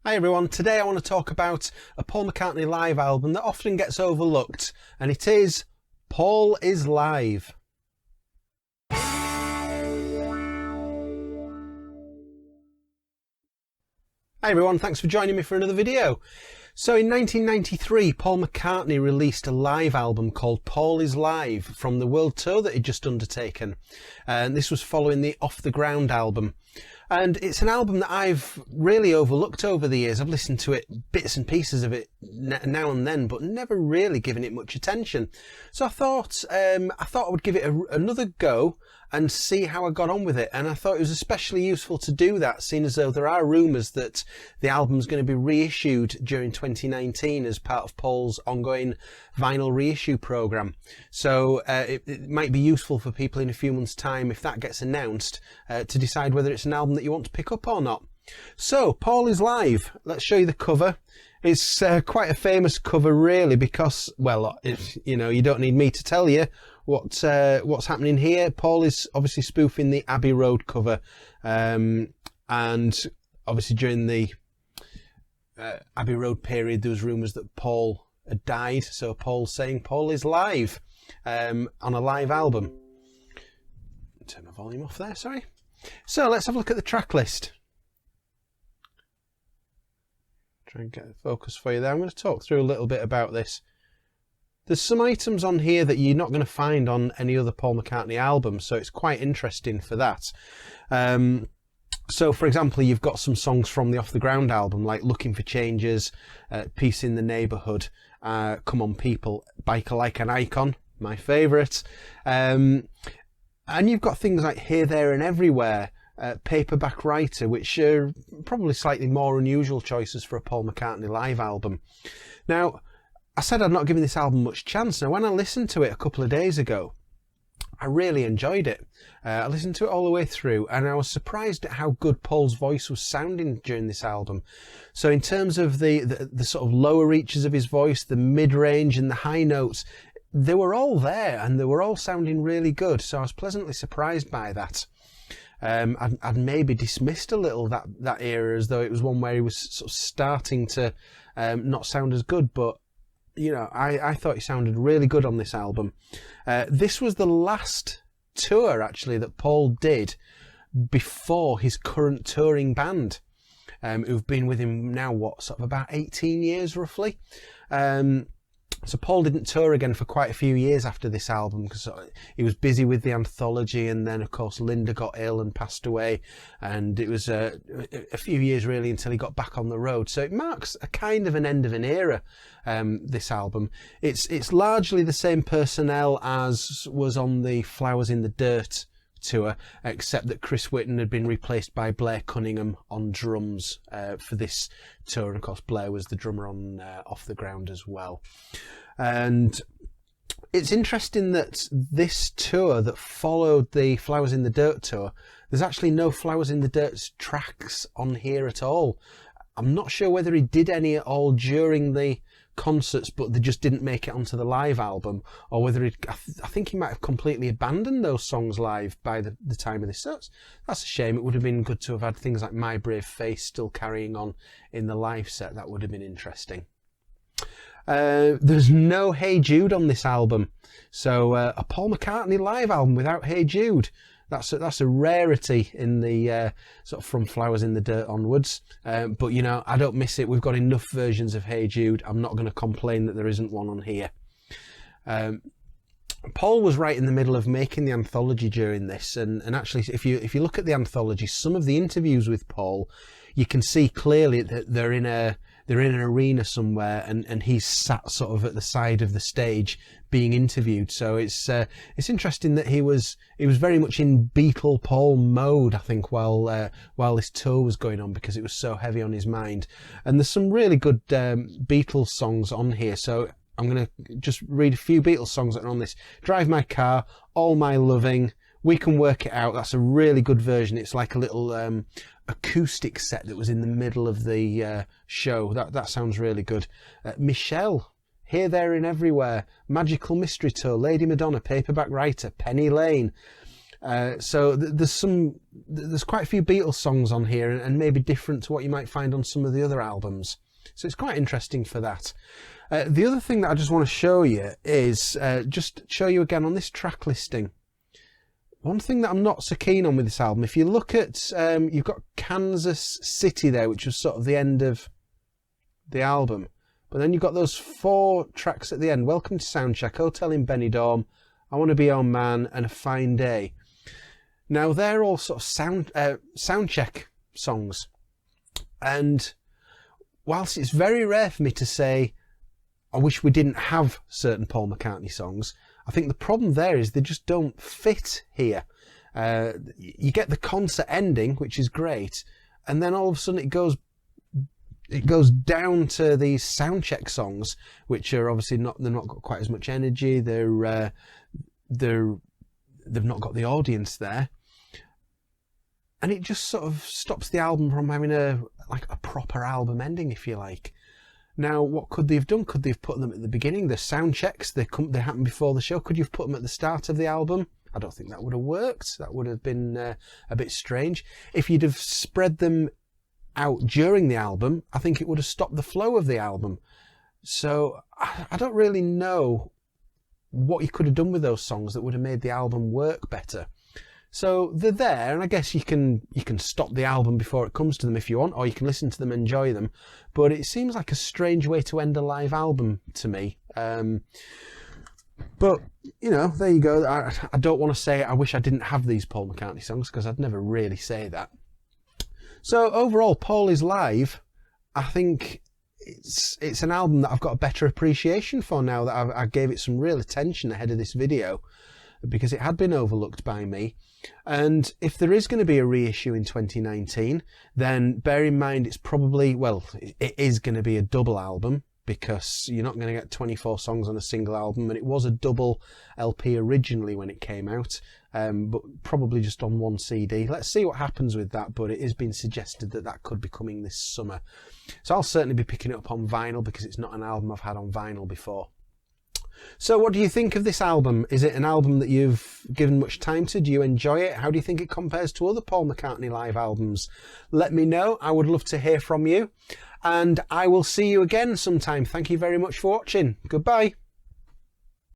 Hi everyone, today I want to talk about a Paul McCartney live album that often gets overlooked, and it is Paul Is Live. Hi everyone, thanks for joining me for another video. So in 1993, Paul McCartney released a live album called Paul Is Live from the world tour that he'd just undertaken. And this was following the Off the Ground album. And it's an album that I've really overlooked over the years. I've listened to it, bits and pieces of it now and then, but never really given it much attention. So I thought I would give it another go and see how I got on with it. And I thought it was especially useful to do that, seeing as though there are rumours that the album's going to be reissued during 2019 as part of Paul's ongoing vinyl reissue programme. So it might be useful for people in a few months' time, if that gets announced, to decide whether it's an album that you want to pick up or not. So Paul Is Live. Let's show you the cover. It's quite a famous cover, really, because, well, you don't need me to tell you what's happening here. Paul is obviously spoofing the Abbey Road cover, and obviously during the Abbey Road period there was rumours that Paul had died, so Paul's saying Paul is live on a live album. Turn my volume off there, sorry. So let's have a look at the track list. Try and get the focus for you there. I'm going to talk through a little bit about this. There's some items on here that you're not going to find on any other Paul McCartney album, so it's quite interesting for that. So, for example, you've got some songs from the Off the Ground album, like Looking for Changes, Peace in the Neighbourhood, Come On People, Biker Like an Icon, my favourite. And you've got things like Here, There and Everywhere, Paperback Writer, which are probably slightly more unusual choices for a Paul McCartney live album. Now, I said I'd not given this album much chance. Now, when I listened to it a couple of days ago, I really enjoyed it. I listened to it all the way through, and I was surprised at how good Paul's voice was sounding during this album. So in terms of the sort of lower reaches of his voice, the mid-range and the high notes, they were all there, and they were all sounding really good. So I was pleasantly surprised by that. I'd maybe dismissed a little that era as though it was one where he was sort of starting to not sound as good, but I thought he sounded really good on this album. This was the last tour, actually, that Paul did before his current touring band, who've been with him now, sort of about 18 years, roughly. So Paul didn't tour again for quite a few years after this album because he was busy with the anthology, and then of course Linda got ill and passed away, and it was a few years really until he got back on the road. So it marks a kind of an end of an era, this album. It's largely the same personnel as was on the Flowers in the Dirt tour, except that Chris Whitten had been replaced by Blair Cunningham on drums for this tour, and of course Blair was the drummer on Off the Ground as well. And it's interesting that this tour that followed the Flowers in the Dirt tour, there's actually no Flowers in the Dirt tracks on here at all. I'm not sure whether he did any at all during the concerts, but they just didn't make it onto the live album, or whether I think he might have completely abandoned those songs live by the time of this. So that's a shame. It would have been good to have had things like My Brave Face still carrying on in the live set. That would have been interesting. There's no Hey Jude on this album, so a Paul McCartney live album without Hey Jude. That's a rarity in the sort of from Flowers in the Dirt onwards. But I don't miss it. We've got enough versions of Hey Jude. I'm not going to complain that there isn't one on here. Paul was right in the middle of making the anthology during this, and actually, if you look at the anthology, some of the interviews with Paul, you can see clearly that they're in an arena somewhere, and he's sat sort of at the side of the stage being interviewed. So it's interesting that he was very much in Beatle Paul mode, I think, while this tour was going on, because it was so heavy on his mind. And there's some really good Beatles songs on here. So I'm going to just read a few Beatles songs that are on this. Drive My Car, All My Loving, We Can Work It Out. That's a really good version. It's like a little acoustic set that was in the middle of the show. That sounds really good. Michelle, Here, There and Everywhere, Magical Mystery Tour, Lady Madonna, Paperback Writer, Penny Lane. So there's quite a few Beatles songs on here, and maybe different to what you might find on some of the other albums. So it's quite interesting for that. The other thing that I just want to show you is just show you again on this track listing. One thing that I'm not so keen on with this album, if you look at, you've got Kansas City there, which was sort of the end of the album. But then you've got those 4 tracks at the end. Welcome to Soundcheck, Hotel in Benidorm, I Want to Be Your Man, and A Fine Day. Now, they're all sort of Soundcheck songs. And whilst it's very rare for me to say, I wish we didn't have certain Paul McCartney songs, I think the problem there is they just don't fit here. You get the concert ending, which is great, and then all of a sudden it goes down to these Soundcheck songs, which are obviously they've not got quite as much energy. They've not got the audience there, and it just sort of stops the album from having a proper album ending, if you like. Now, what could they have done? Could they have put them at the beginning? The sound checks, they happen before the show. Could you have put them at the start of the album? I don't think that would have worked. That would have been a bit strange. If you'd have spread them out during the album, I think it would have stopped the flow of the album. So I don't really know what you could have done with those songs that would have made the album work better. So they're there, and I guess you can stop the album before it comes to them if you want, or you can listen to them, enjoy them. But it seems like a strange way to end a live album to me. But, you know, there you go. I don't want to say I wish I didn't have these Paul McCartney songs, because I'd never really say that. So overall, Paul Is Live, I think it's an album that I've got a better appreciation for now that I gave it some real attention ahead of this video, because it had been overlooked by me. And if there is going to be a reissue in 2019, then bear in mind it's probably, well, it is going to be a double album, because you're not going to get 24 songs on a single album, and it was a double LP originally when it came out, but probably just on one CD. Let's see what happens with that, but it is being suggested that that could be coming this summer. So I'll certainly be picking it up on vinyl, because it's not an album I've had on vinyl before. So what do you think of this album? Is it an album that you've given much time to? Do you enjoy it? How do you think it compares to other Paul McCartney live albums? Let me know. I would love to hear from you. And I will see you again sometime. Thank you very much for watching. Goodbye.